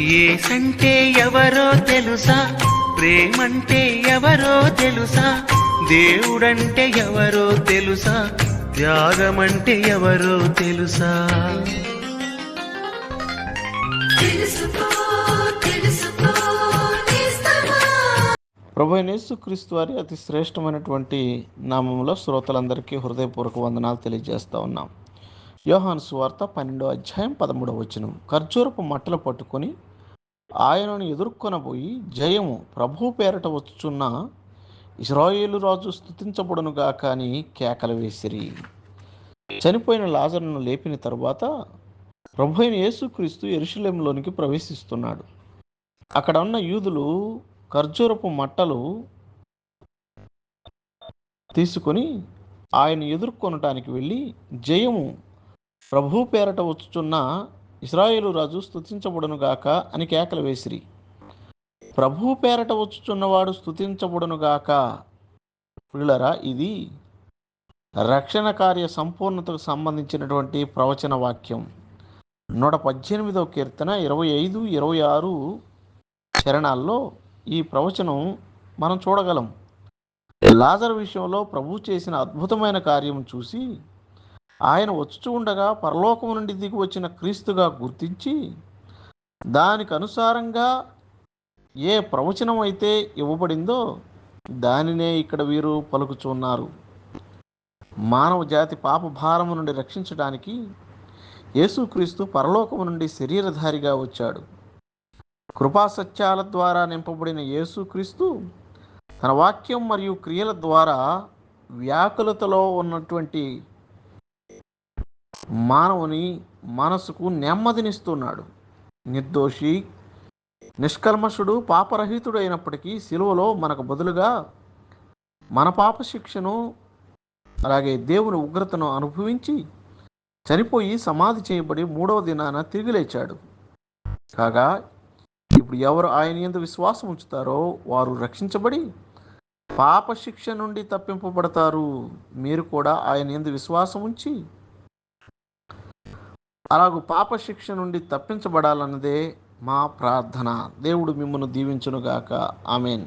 యేసంటే ఎవరో తెలుసా, ప్రేమంటే ఎవరో తెలుసా, దేవుడంటే ఎవరో తెలుసా, త్యాగమంటే ఎవరో తెలుసా. ప్రభువైన యేసుక్రీస్తు వారి అతి శ్రేష్టమైనటువంటి నామంలో శ్రోతలందరికీ హృదయపూర్వక వందనాలు తెలియజేస్తూ ఉన్నాం. యోహాను సువార్త 12వ అధ్యాయం 13వ వచనం. ఖర్జూరపు మట్టలు పట్టుకొని ఆయనను ఎదుర్కొనబోయి జయము ప్రభువు పేరట వచ్చుచున్న ఇశ్రాయేలు రాజు స్తుతించబడునుగా కానీ కేకలు వేసిరి. చనిపోయిన లాజరును లేపిన తరువాత ప్రభువైన యేసుక్రీస్తు యెరూషలేములోనికి ప్రవేశిస్తున్నాడు. అక్కడ ఉన్న యూదులు ఖర్జూరపు మట్టలు తీసుకొని ఆయన ఎదుర్కొనటానికి వెళ్ళి జయము ప్రభు పేరట వచ్చుచున్న ఇశ్రాయేలు రాజు స్తుతించబడునుగాక అని కేకలు వేసిరి. ప్రభు పేరట వచ్చుచున్నవాడు స్తుతించబడునుగాక. పిల్లరా, ఇది రక్షణ కార్య సంపూర్ణతకు సంబంధించినటువంటి ప్రవచన వాక్యం. 118వ కీర్తన 25, 26 చరణాల్లో ఈ ప్రవచనం మనం చూడగలం. లాజరు విషయంలో ప్రభు చేసిన అద్భుతమైన కార్యం చూసి ఆయన వచ్చుచూ ఉండగా పరలోకము నుండి దిగి వచ్చిన క్రీస్తుగా గుర్తించి దానికి అనుసారంగా ఏ ప్రవచనం అయితే ఇవ్వబడిందో దానినే ఇక్కడ వీరు పలుకుచున్నారు. మానవ జాతి పాప భారము నుండి రక్షించడానికి యేసుక్రీస్తు పరలోకము నుండి శరీరధారిగా వచ్చాడు. కృపాసత్యాల ద్వారా నింపబడిన యేసుక్రీస్తు తన వాక్యం మరియు క్రియల ద్వారా వ్యాకులతలో ఉన్నటువంటి మానవుని మనసుకు నెమ్మదినిస్తున్నాడు. నిర్దోషి, నిష్కల్మషుడు, పాపరహితుడు అయినప్పటికీ సిలువలో మనకు బదులుగా మన పాప శిక్షను అలాగే దేవుని ఉగ్రతను అనుభవించి చనిపోయి సమాధి చేయబడి 3వ దినాన తిరిగి లేచాడు. కాగా ఇప్పుడు ఎవరు ఆయన యందు విశ్వాసం ఉంచుతారో వారు రక్షించబడి పాప శిక్ష నుండి తప్పింపబడతారు. మీరు కూడా ఆయన యందు విశ్వాసం ఉంచి అలాగూ పాప శిక్ష నుండి తప్పించబడాలన్నదే మా ప్రార్థన. దేవుడు మిమ్మల్ని దీవించునుగాక. ఆమేన్.